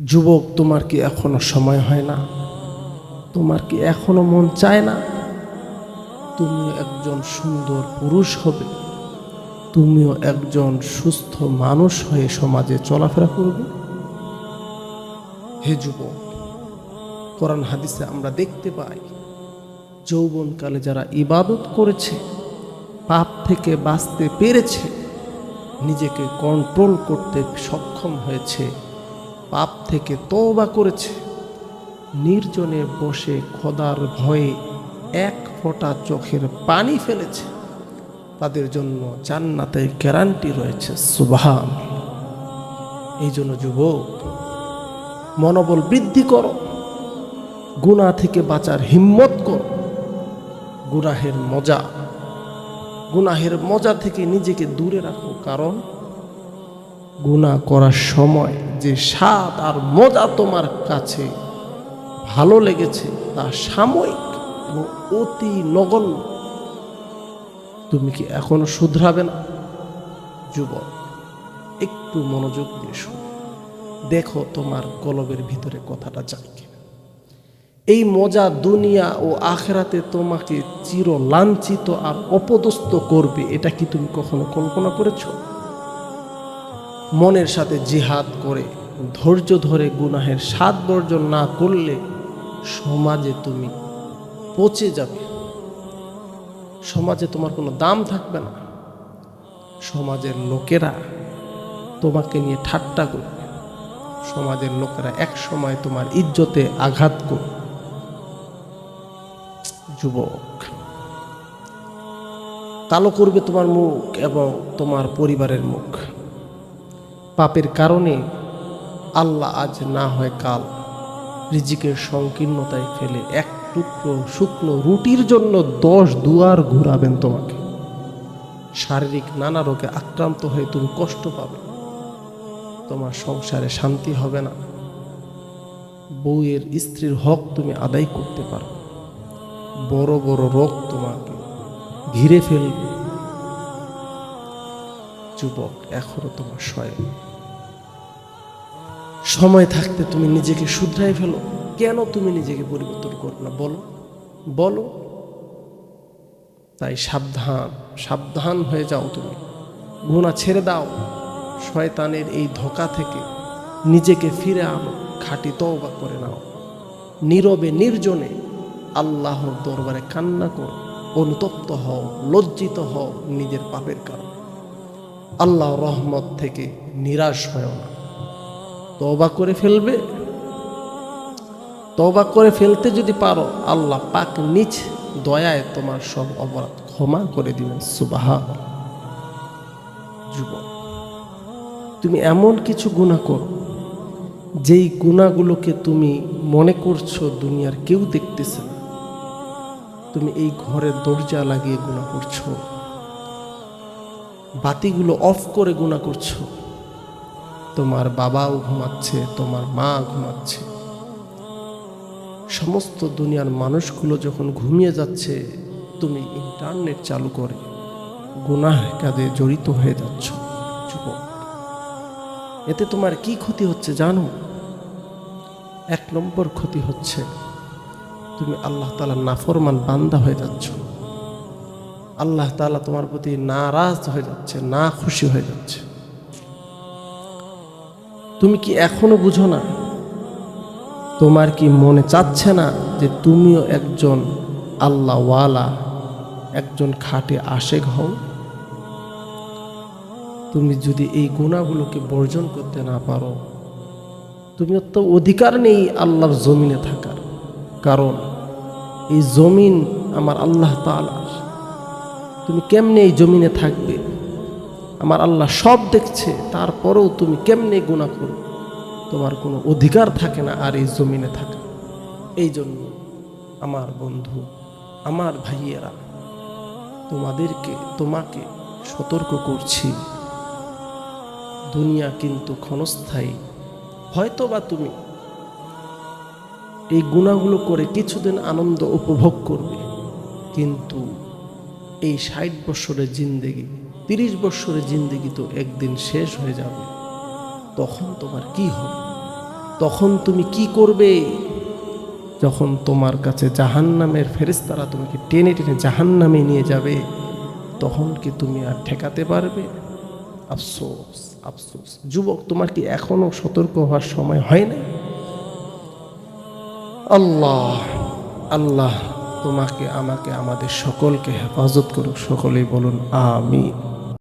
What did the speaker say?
যুবক, তোমার কি এখনো সময় হয় না? তোমার কি এখনো মন চায় না তুমিও একজন সুন্দর পুরুষ হবে, তুমিও একজন সুস্থ মানুষ হয়ে সমাজে চলাফেরা করবে? হে যুবক, কোরআন হাদিসে আমরা দেখতে পাই যৌবনকালে যারা ইবাদত করেছে, পাপ থেকে বাঁচতে পেরেছে, নিজেকে কন্ট্রোল করতে সক্ষম হয়েছে, পাপ থেকে তওবা করেছে, নির্জনে বসে খোদার ভয়ে এক ফোঁটা চোখের পানি ফেলেছে, তাদের জন্য জান্নাতের গ্যারান্টি রয়েছে। সুবহানাল্লাহ। এই জন্য যুবক, মনোবল বৃদ্ধি করো, গুনাহ থেকে বাঁচার হিম্মত করো। গুনাহের মজা থেকে নিজেকে দূরে রাখো, কারণ গুনাহ করার সময় যে স্বাদ আর মজা তোমার কাছে ভালো লেগেছে তা সাময়িক এবং অতি নগণ্য। তুমি কি এখনো শুধরাবে না? যুবক, একটু মনোযোগ দিয়ে শোনো, দেখো তোমার কলবের ভিতরে কথাটা যায় কিনা। এই মজা দুনিয়া ও আখিরাতে তোমাকে চির লাঞ্ছিত আর অপদস্থ করবে, এটা কি তুমি কখনো কল্পনা করেছো? মনের সাথে জিহাদ করে ধৈর্য ধরে গুনাহের স্বাদ বর্জন না করলে সমাজে তুমি পচে যাবে, সমাজে তোমার কোনো দাম থাকবে না, সমাজের লোকেরা তোমাকে নিয়ে ঠাট্টা করবে, সমাজের লোকেরা এক সময় তোমার ইজ্জতে আঘাত করবে। যুবক, কালো করবে তোমার মুখ এবং তোমার পরিবারের মুখ। পাপের কারণে আল্লাহ আজ না হয় কাল রিজিকের সংকীর্ণতায় ফেলে এক টুকরো শুকনো রুটির জন্য 10 দুয়ার ঘুরাবেন তোমাকে। শারীরিক নানা রোগে আক্রান্ত হয়ে তুমি কষ্ট পাবে, তোমার সংসারে শান্তি হবে না, বউয়ের স্ত্রীর হক তুমি আদায় করতে পারো, বড় বড় রোগ তোমাকে ঘিরে ফেলবে। যুবক, এখনো তোমার সময় থাকতে তুমি নিজেকে শুধরাই ফেলো। কেন তুমি নিজেকে পরিবর্তন করো না? বলো। তাই সাবধান হয়ে যাও, তুমি গুনাহ ছেড়ে দাও, শয়তানের এই ধোঁকা থেকে নিজেকে ফিরে আনো, খাঁটি তওবা করে নাও, নীরবে নির্জনে আল্লাহর দরবারে কান্না করো, অনুতপ্ত হও, লজ্জিত হও নিজের পাপের কারণে। আল্লাহর রহমত থেকে নিরাশ হয় না। তওবা করে ফেলতে যদি পারো, আল্লাহ পাক নিজ দয়ায় তোমার সব অপরাধ ক্ষমা করে দিবেন। সুবহানাল্লাহ। যুবক, তুমি এমন কিছু গুনাহ করো যেই গুনাহগুলোকে তুমি মনে করছো দুনিয়ার কেউ দেখতেছে না। তুমি এই ঘরের দরজা লাগিয়ে গুনাহ করছো, বাতিগুলো অফ করে গুনাহ করছো, তোমার বাবাও ঘুমাচ্ছে, তোমার মা ঘুমাচ্ছে, সমস্ত দুনিয়ার মানুষগুলো যখন ঘুমিয়ে যাচ্ছে, তুমি ইন্টারনেট চালু করে গুনাহ কাজে জড়িত হয়ে যাচ্ছ। যুবক, এতে তোমার কি ক্ষতি হচ্ছে জানো? 1 নম্বর ক্ষতি হচ্ছে তুমি আল্লাহ তাআলার নাফরমান বান্দা হয়ে যাচ্ছ। আল্লাহ তাআলা তোমার প্রতি নারাজ হয়ে যাচ্ছে, না খুশি হয়ে যাচ্ছে। তুমি কি এখনো বুঝো না? তোমার কি মনে চাচ্ছে না যে তুমিও একজন আল্লাহওয়ালা, একজন খাঁটি আশেক হও? তুমি যদি এই গুনাহগুলোকে বর্জন করতে না পারো, তুমি তো অধিকার নেই আল্লাহর জমিনে থাকার, কারণ এই জমিন আমার আল্লাহ তাআলার। তুমি কেমনে এই জমিনে থাকবে? আমার আল্লাহ সব দেখছে, তারপরেও তুমি কেমনে গুনাহ করো? তোমার কোনো অধিকার থাকে না আর এই জমিনে থাকা। এই জন্য আমার বন্ধু, আমার ভাইয়েরা, তোমাকে সতর্ক করছি, দুনিয়া কিন্তু ক্ষণস্থায়ী। হয়তোবা তুমি এই গুনাহগুলো করে কিছুদিন আনন্দ উপভোগ করবে, কিন্তু এই 60 বছরের জিন্দেগি, 30 বছরের জিন্দেগি তো একদিন শেষ হয়ে যাবে। তখন তোমার কি হবে? তখন তুমি কি করবে? যখন তোমার কাছে জাহান্নামের ফেরেশতারা তোমাকে টেনে টেনে জাহান্নামে নিয়ে যাবে, তখন কি তুমি আর ঠেকাতে পারবে? আফসোস, আফসোস। যুবক, তোমার কি এখনো সতর্ক হওয়ার সময় হয় নাই? আল্লাহ, আল্লাহ তোমাকে, আমাকে, আমাদের সকলকে হেফাজত করুক। সকলেই বলুন আমিন।